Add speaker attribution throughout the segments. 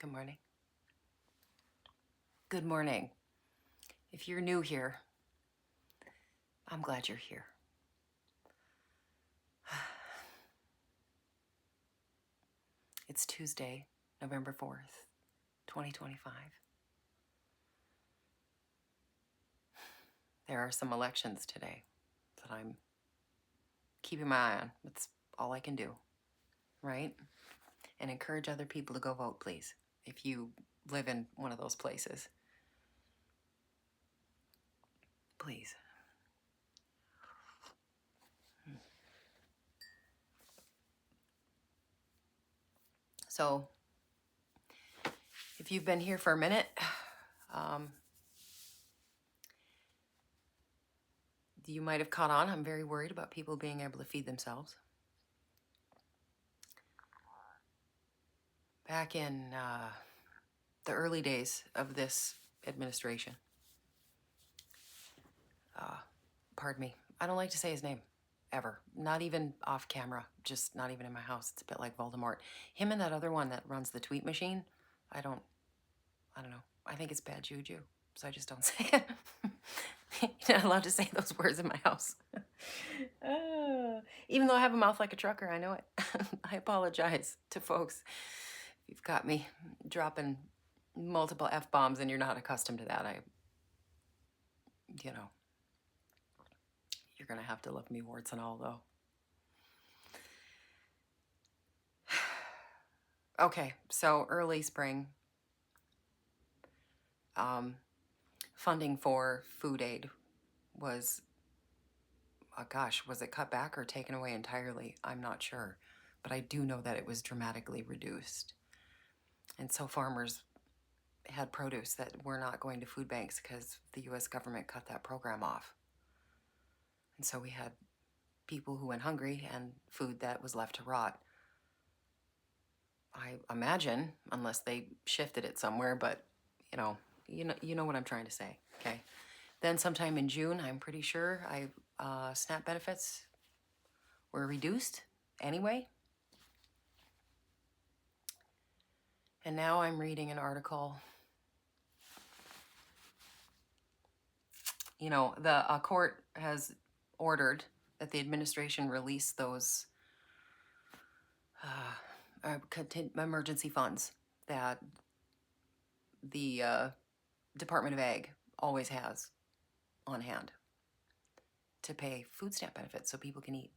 Speaker 1: Good morning. Good morning. If you're new here, I'm glad you're here. It's Tuesday, November 4th, 2025. There are some elections today that I'm keeping my eye on. That's all I can do, right? And encourage other people to go vote, please, if you live in one of those places. Please. So, if you've been here for a minute, you might have caught on. I'm very worried about people being able to feed themselves. Back in the early days of this administration, pardon me, I don't like to say his name, ever. Not even off camera, just not even in my house. It's a bit like Voldemort. Him and that other one that runs the tweet machine, I don't know. I think it's bad juju, so I just don't say it. You're not allowed to say those words in my house. Even though I have a mouth like a trucker, I know it. I apologize to folks. You've got me dropping multiple F-bombs and you're not accustomed to that. You're going to have to love me warts and all, though. Okay, so early spring, funding for food aid was, was it cut back or taken away entirely? I'm not sure, but I do know that it was dramatically reduced. And so farmers had produce that were not going to food banks because the U.S. government cut that program off. And so we had people who went hungry and food that was left to rot. I imagine, unless they shifted it somewhere, but you know what I'm trying to say, okay? Then sometime in June, I'm pretty sure, SNAP benefits were reduced anyway. And now I'm reading an article. The court has ordered that the administration release those emergency funds that the Department of Ag always has on hand to pay food stamp benefits so people can eat.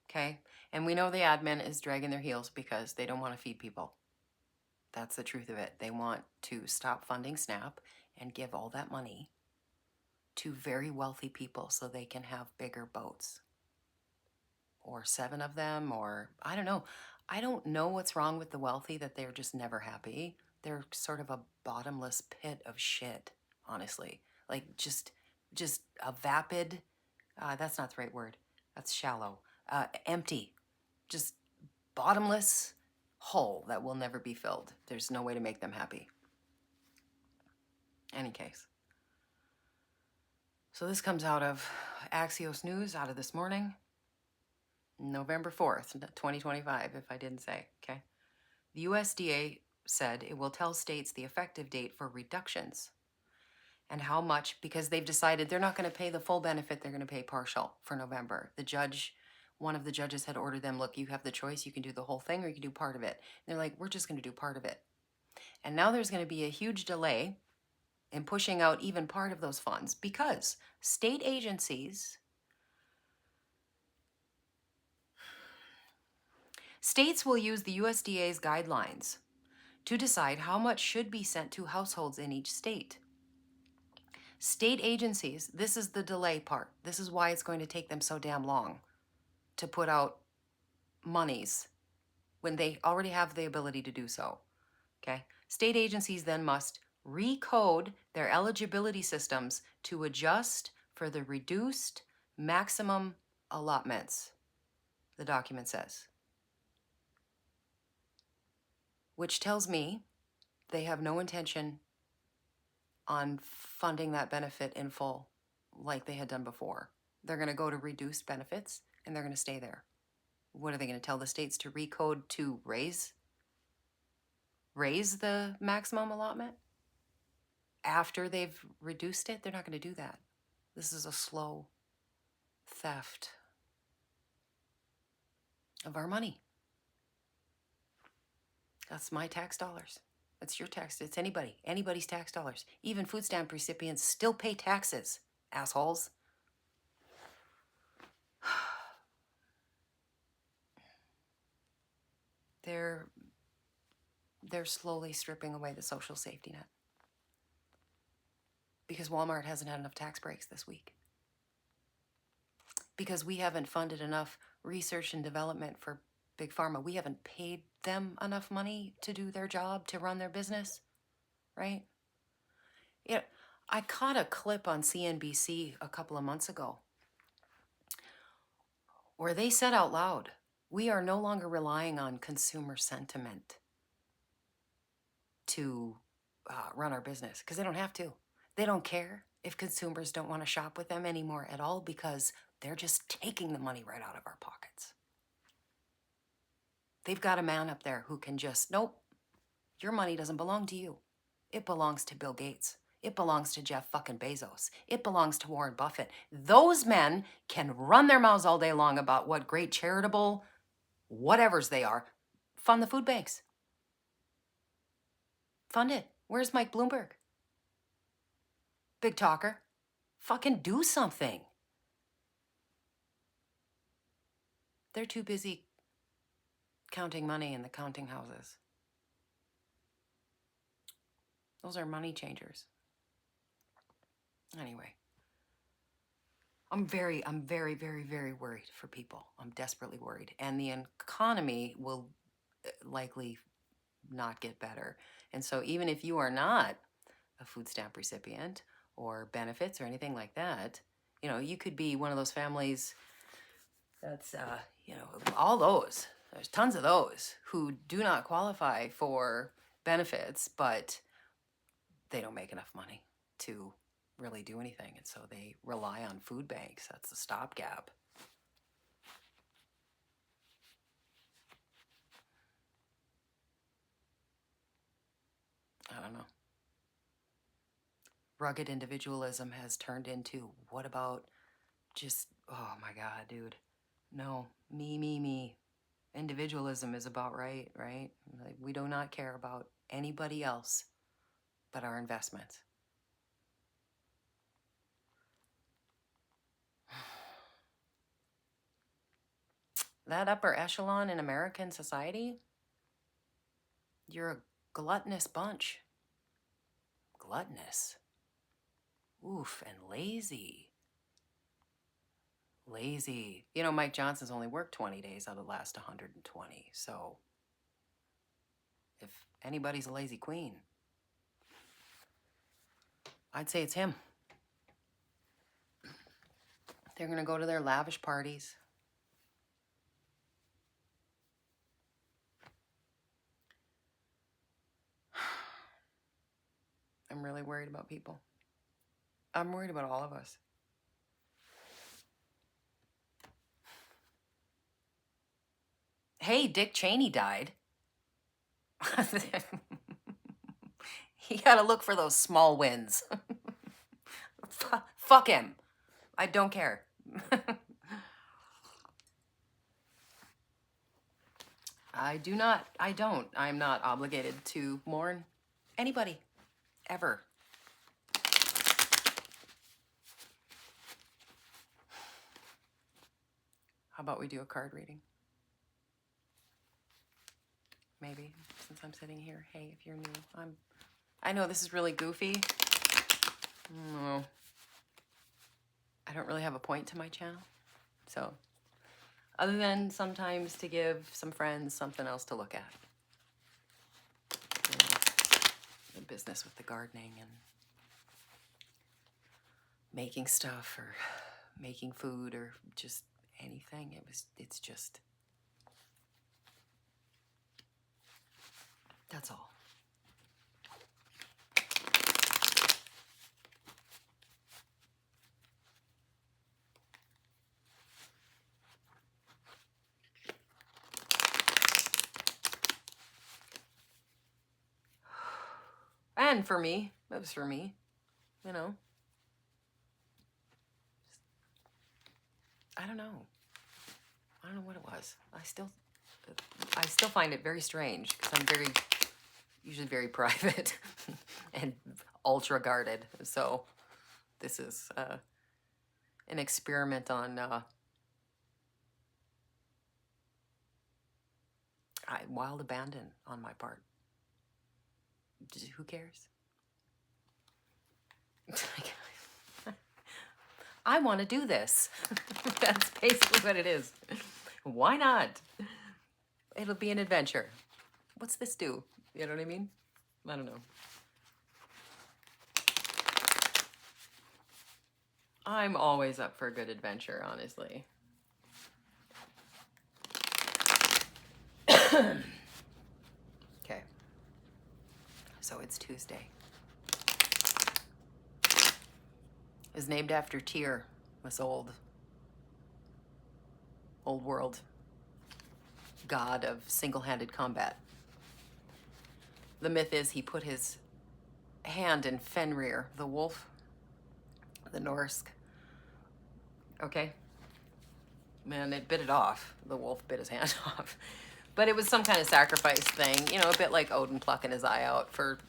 Speaker 1: Okay? And we know the admin is dragging their heels because they don't want to feed people. That's the truth of it. They want to stop funding SNAP and give all that money to very wealthy people so they can have bigger boats. Or 7 of them, or I don't know. I don't know what's wrong with the wealthy, that they're just never happy. They're sort of a bottomless pit of shit, honestly. Like just a vapid, that's not the right word. That's shallow. Empty. Just bottomless hole that will never be filled. There's no way to make them happy. Any case. So this comes out of Axios News, out of this morning. November 4th, 2025, if I didn't say, okay? The USDA said it will tell states the effective date for reductions and how much, because they've decided they're not going to pay the full benefit, they're going to pay partial for November. One of the judges had ordered them, look, you have the choice, you can do the whole thing or you can do part of it. And they're like, we're just going to do part of it. And now there's going to be a huge delay in pushing out even part of those funds because state agencies, states will use the USDA's guidelines to decide how much should be sent to households in each state. State agencies, this is the delay part. This is why it's going to take them so damn long to put out monies when they already have the ability to do so. Okay? State agencies then must recode their eligibility systems to adjust for the reduced maximum allotments, the document says. Which tells me they have no intention on funding that benefit in full like they had done before. They're going to go to reduced benefits and they're going to stay there. What are they going to tell the states to recode to raise the maximum allotment after they've reduced it? They're not going to do that. This is a slow theft of our money. That's my tax dollars. That's your tax. It's anybody's tax dollars. Even food stamp recipients still pay taxes, assholes. They're slowly stripping away the social safety net because Walmart hasn't had enough tax breaks this week. Because we haven't funded enough research and development for Big Pharma. We haven't paid them enough money to do their job, to run their business, right? Yeah, I caught a clip on CNBC a couple of months ago where they said out loud, we are no longer relying on consumer sentiment to run our business, because they don't have to. They don't care if consumers don't want to shop with them anymore at all, because they're just taking the money right out of our pockets. They've got a man up there who can just, nope, your money doesn't belong to you. It belongs to Bill Gates. It belongs to Jeff fucking Bezos. It belongs to Warren Buffett. Those men can run their mouths all day long about what great charitable whatevers they are. Fund the food banks. Fund it. Where's Mike Bloomberg? Big talker. Fucking do something. They're too busy counting money in the counting houses. Those are money changers. Anyway, I'm very, very, very worried for people. I'm desperately worried. And the economy will likely not get better. And so even if you are not a food stamp recipient or benefits or anything like that, you know, you could be one of those families that's, you know, all those, there's tons of those who do not qualify for benefits, but they don't make enough money to really do anything. And so they rely on food banks. That's the stopgap. I don't know. Rugged individualism has turned into, what about just, oh my God, dude. No, me. Individualism is about right? Like, we do not care about anybody else but our investments. That upper echelon in American society, you're a gluttonous bunch. Gluttonous. Oof, and lazy. Lazy. You know, Mike Johnson's only worked 20 days out of the last 120. So if anybody's a lazy queen, I'd say it's him. They're going to go to their lavish parties. I'm really worried about people. I'm worried about all of us. Hey, Dick Cheney died. You gotta look for those small wins. Fuck him. I don't care. I'm not obligated to mourn anybody, ever. How about we do a card reading? Maybe, since I'm sitting here. Hey, if you're new, I know this is really goofy. No. I don't really have a point to my channel. So, other than sometimes to give some friends something else to look at. You know, the business with the gardening and making stuff or making food or just anything. It's just, that's all. again, for me, it was for me, you know. I don't know. I don't know what it was. I still find it very strange because I'm usually very private and ultra guarded. So this is an experiment on wild abandon on my part. Who cares? I want to do this. That's basically what it is. Why not? It'll be an adventure. What's this do? You know what I mean? I don't know. I'm always up for a good adventure, honestly. Okay. So it's Tuesday. It was named after Tyr, this old world god of single-handed combat. The myth is he put his hand in Fenrir, the wolf, the Norse. Okay? Man, it bit it off. The wolf bit his hand off. But it was some kind of sacrifice thing, you know, a bit like Odin plucking his eye out for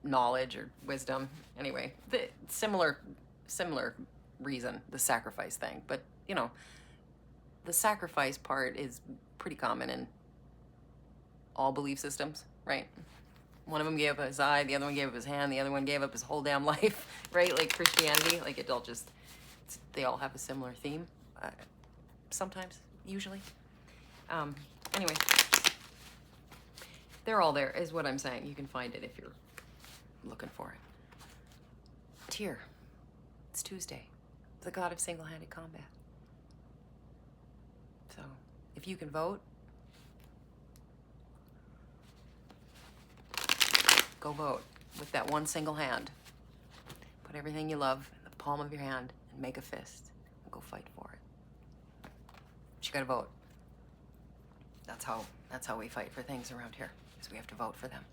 Speaker 1: knowledge or wisdom. Anyway, the similar reason, the sacrifice thing. But, you know, the sacrifice part is pretty common in all belief systems, right? One of them gave up his eye, the other one gave up his hand, the other one gave up his whole damn life, right? Like Christianity, like it all just, they all have a similar theme. Sometimes, usually. Anyway, they're all there, is what I'm saying. You can find it if you're looking for it. Tyr. It's Tuesday. The god of single-handed combat. So, if you can vote, go vote with that one single hand. Put everything you love in the palm of your hand and make a fist and go fight for it. But you gotta vote. That's how we fight for things around here, is we have to vote for them.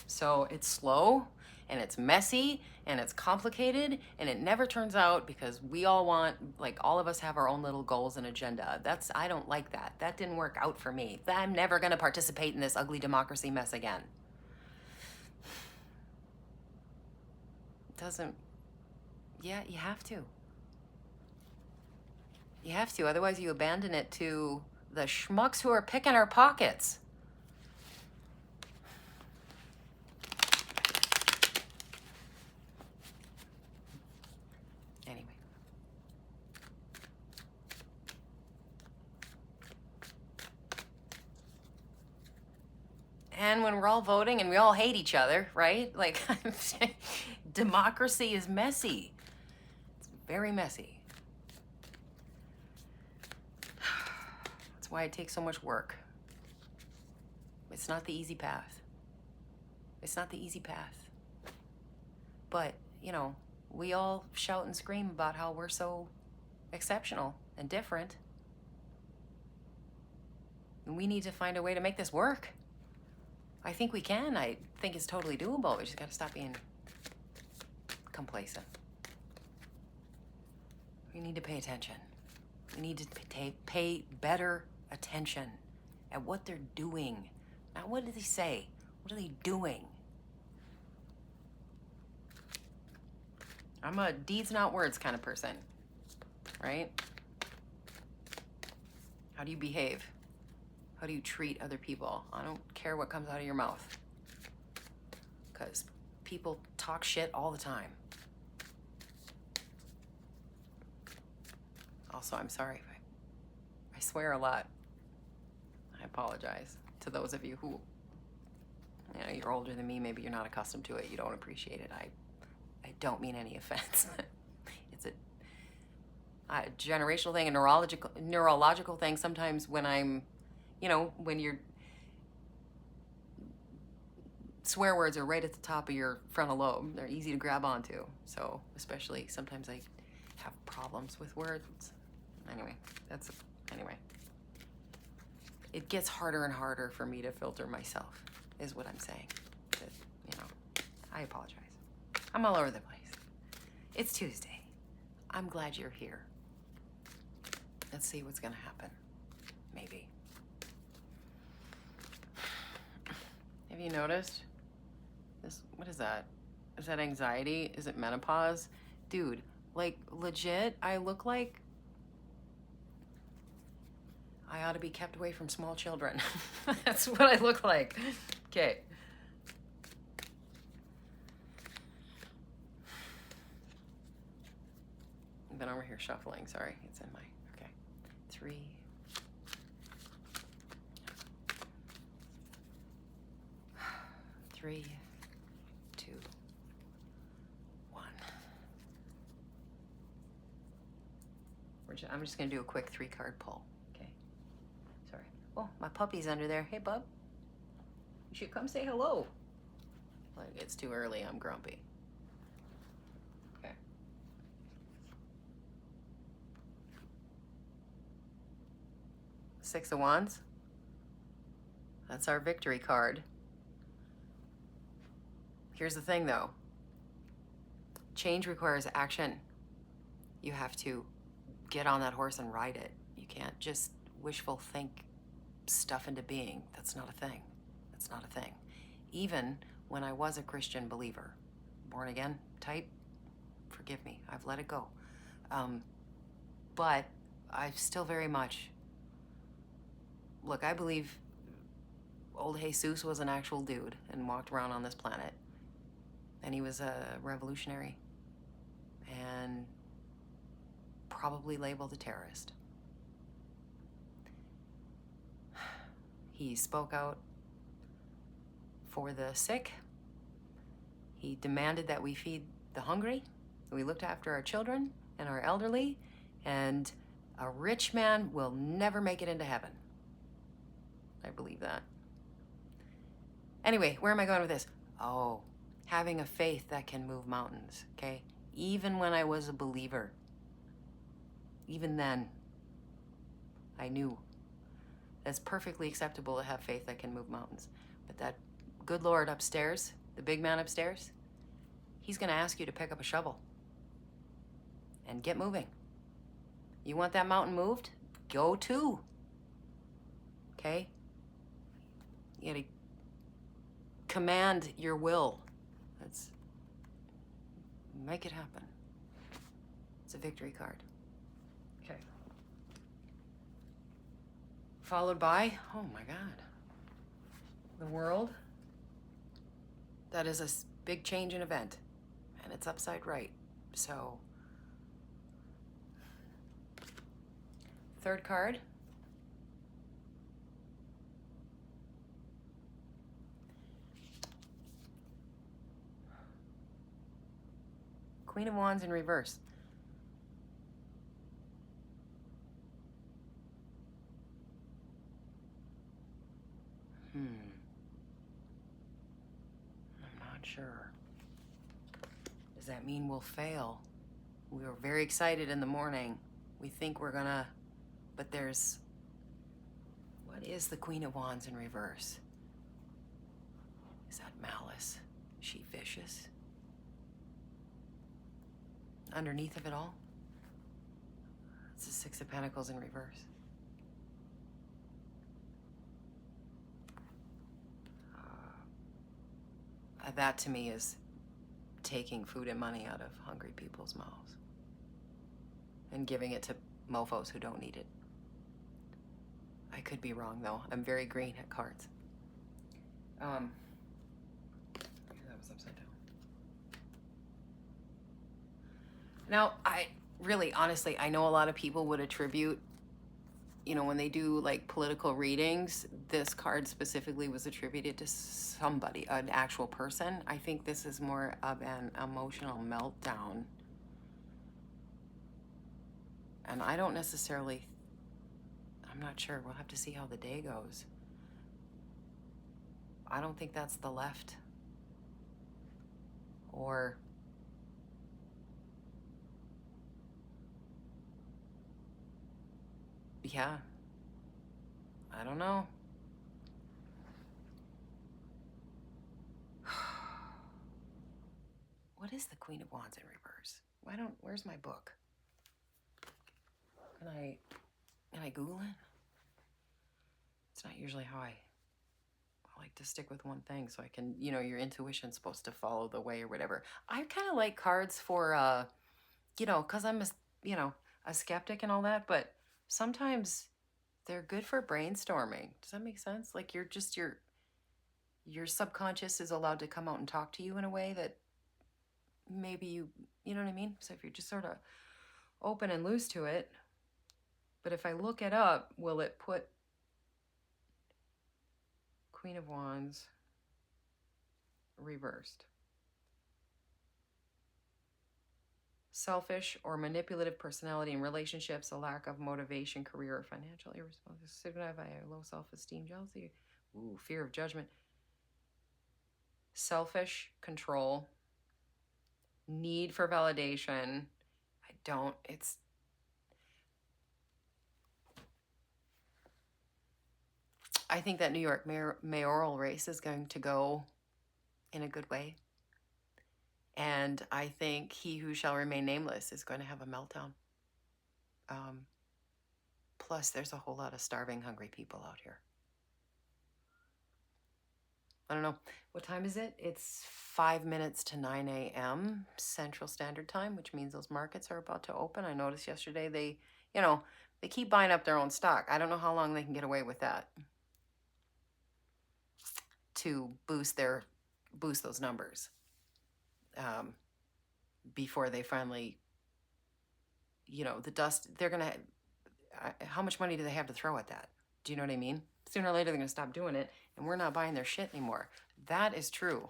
Speaker 1: So it's slow, and it's messy, and it's complicated, and it never turns out because we all want, like, all of us have our own little goals and agenda. I don't like that. That didn't work out for me. I'm never gonna participate in this ugly democracy mess again. Yeah, you have to. You have to, otherwise you abandon it to the schmucks who are picking our pockets. Anyway. And when we're all voting and we all hate each other, right? Like, democracy is messy. It's very messy. That's why it takes so much work. It's not the easy path. It's not the easy path. But, you know, we all shout and scream about how we're so exceptional and different. And we need to find a way to make this work. I think we can. I think it's totally doable. We just got to stop being complacent. We need to pay attention. We need to pay better attention at what they're doing. Not what do they say, what are they doing? I'm a deeds not words kind of person, right? How do you behave? How do you treat other people? I don't care what comes out of your mouth, because people talk shit all the time. Also, I'm sorry if I swear a lot. I apologize to those of you who, you know, you're older than me, maybe you're not accustomed to it, you don't appreciate it. I don't mean any offense. It's a generational thing, a neurological thing. Sometimes when I'm, you know, when your swear words are right at the top of your frontal lobe, they're easy to grab onto. So especially sometimes I have problems with words. Anyway, it gets harder and harder for me to filter myself. is what I'm saying. That, you know, I apologize. I'm all over the place. It's Tuesday. I'm glad you're here. Let's see what's gonna happen. Maybe. Have you noticed this? What is that? Is that anxiety? Is it menopause? Dude, like legit, I look like I ought to be kept away from small children. That's what I look like. Okay. I've been over here shuffling. Sorry, it's in my, okay. 3. 3, 2, 1. I'm just gonna do a quick 3-card pull. Okay. Sorry. Oh, my puppy's under there. Hey, bub. You should come say hello. Like, it's too early. I'm grumpy. Okay. Six of Wands. That's our victory card. Here's the thing, though. Change requires action. You have to get on that horse and ride it. You can't just wishful think stuff into being. That's not a thing. That's not a thing. Even when I was a Christian believer, born again type, forgive me, I've let it go. But I still very much, look, I believe old Jesus was an actual dude and walked around on this planet. And he was a revolutionary and probably labeled a terrorist. He spoke out for the sick. He demanded that we feed the hungry, that we looked after our children and our elderly, and a rich man will never make it into heaven. I believe that. Anyway, where am I going with this? Oh, having a faith that can move mountains, okay? Even when I was a believer, even then, I knew it's perfectly acceptable to have faith that can move mountains. But that good Lord upstairs, the big man upstairs, he's gonna ask you to pick up a shovel and get moving. You want that mountain moved? Go to. Okay? You gotta command your will. That's, make it happen. It's a victory card. Okay. Followed by, oh my God, the World. That is a big change in event, and it's upside right. So, 3rd card. Queen of Wands in reverse. I'm not sure. Does that mean we'll fail? We were very excited in the morning. We think we're gonna, but there's, what is the Queen of Wands in reverse? Is that malice? Is she vicious? Underneath of it all, it's the 6 of Pentacles in reverse. That to me is taking food and money out of hungry people's mouths and giving it to mofos who don't need it. I could be wrong though. I'm very green at cards. That was upside down. Now, I really, honestly, I know a lot of people would attribute, you know, when they do like political readings, this card specifically was attributed to somebody, an actual person. I think this is more of an emotional meltdown. And I don't necessarily, I'm not sure. We'll have to see how the day goes. I don't think that's the left. Or yeah, I don't know. What is the Queen of Wands in reverse? Where's my book? Can I Google it? It's not usually how I like to stick with one thing so I can, your intuition's supposed to follow the way or whatever. I kind of like cards for, because I'm a skeptic and all that, but sometimes they're good for brainstorming. Does that make sense? Like your subconscious is allowed to come out and talk to you in a way that maybe you know what I mean? So if you're just sort of open and loose to it, but if I look it up, will it put Queen of Wands reversed? Selfish or manipulative personality in relationships, a lack of motivation, career, or financial irresponsibility, signified by low self-esteem, jealousy, fear of judgment. Selfish, control, need for validation. I think that New York mayoral race is going to go in a good way. And I think he who shall remain nameless is going to have a meltdown. Plus, there's a whole lot of starving, hungry people out here. I don't know. What time is it? It's 5 minutes to 9 a.m. Central Standard Time, which means those markets are about to open. I noticed yesterday they keep buying up their own stock. I don't know how long they can get away with that to boost those numbers before they finally, the dust, they're going to, how much money do they have to throw at that? Do you know what I mean? Sooner or later, they're going to stop doing it, and we're not buying their shit anymore. That is true.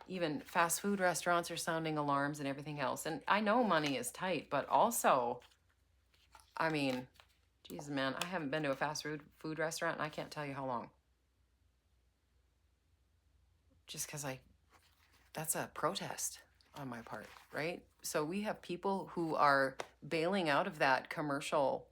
Speaker 1: Even fast food restaurants are sounding alarms and everything else. And I know money is tight, but also, I mean, geez, man, I haven't been to a fast food restaurant, and I can't tell you how long. Just because that's a protest on my part, right? So we have people who are bailing out of that commercial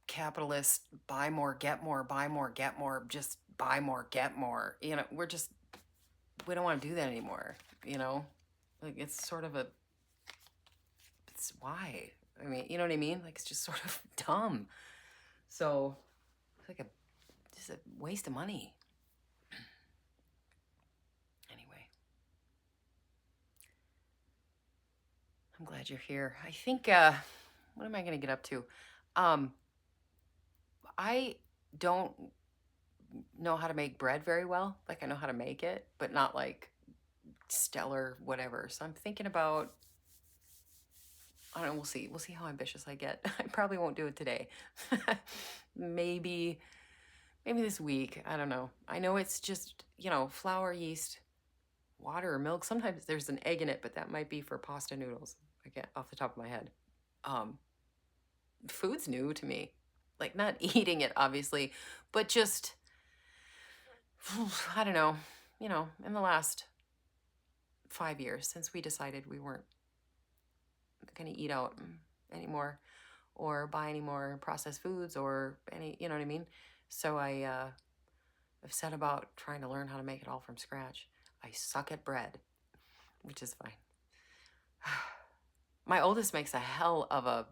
Speaker 1: capitalist buy more, get more, buy more, get more, just buy more, get more. We don't want to do that anymore, Like it's sort of it's why? I mean, you know what I mean? Like it's just sort of dumb. So it's like just a waste of money. Anyway. I'm glad you're here. I think, what am I going to get up to? I don't know how to make bread very well. Like I know how to make it, but not like stellar whatever. So I'm thinking about, I don't know, we'll see. We'll see how ambitious I get. I probably won't do it today. Maybe this week. I don't know. I know it's just, flour, yeast, water, or milk. Sometimes there's an egg in it, but that might be for pasta noodles. I get off the top of my head. Food's new to me. Like not eating it, obviously, but just, I don't know, in the last 5 years since we decided we weren't going to eat out anymore or buy any more processed foods or any, you know what I mean? So I've set about trying to learn how to make it all from scratch. I suck at bread, which is fine. My oldest makes a hell of a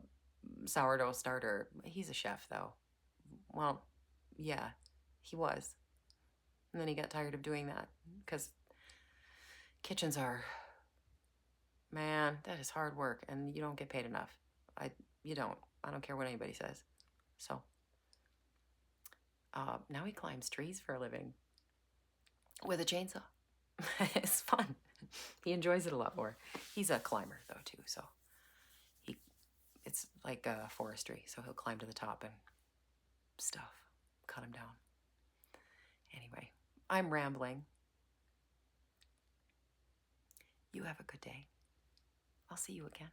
Speaker 1: sourdough starter. He's a chef, though. Well, yeah, he was. And then he got tired of doing that because kitchens are, man, that is hard work and you don't get paid enough. You don't. I don't care what anybody says. So now he climbs trees for a living with a chainsaw. It's fun. He enjoys it a lot more. He's a climber, though, too. So it's like forestry. So he'll climb to the top and stuff. Cut him down. Anyway, I'm rambling. You have a good day. I'll see you again.